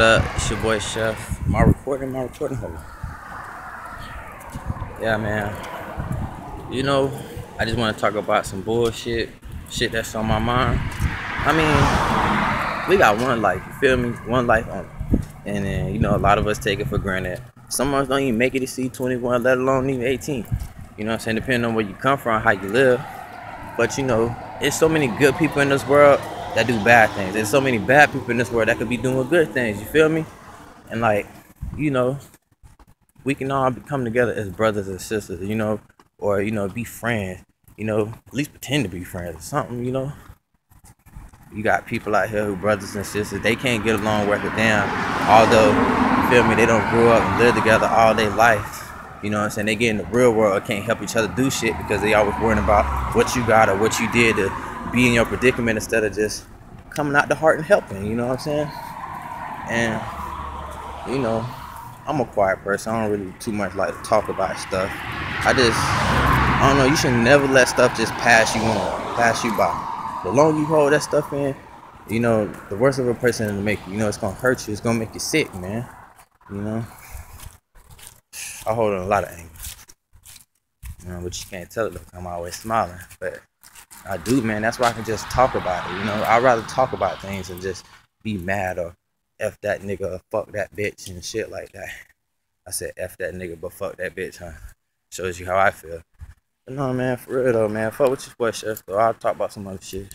It's your boy Chef. My recording. Hold on. Yeah, man. You know, I just want to talk about some bullshit, shit that's on my mind. I mean, we got one life. You feel me? One life only. And then a lot of us take it for granted. Some of us don't even make it to see 21, let alone even 18. You know what I'm saying? Depending on where you come from, how you live. But there's so many good people in this world that do bad things. There's so many bad people in this world that could be doing good things. You feel me? And you know, we can all come together as brothers and sisters, or be friends, at least pretend to be friends or something. You got people out here who brothers and sisters, they can't get along worth a damn. Although, you feel me, they don't grow up and live together all their life. You know what I'm saying? They get in the real world and can't help each other do shit because they always worrying about what you got or what you did to be in your predicament instead of just coming out the heart and helping, you know what I'm saying? And, you know, I'm a quiet person. I don't really too much like to talk about stuff. I don't know, you should never let stuff just pass you by. The longer you hold that stuff in, the worse of a person it'll make you. It's gonna hurt you. It's gonna make you sick, man. You know, I hold on a lot of anger. But you can't tell it because I'm always smiling. But I do, man. That's why I can just talk about it. I'd rather talk about things than just be mad or F that nigga or fuck that bitch and shit like that. I said F that nigga, but fuck that bitch, huh? Shows you how I feel. But no, man, for real though, man. Fuck with your boy Chef, though. I'll talk about some other shit.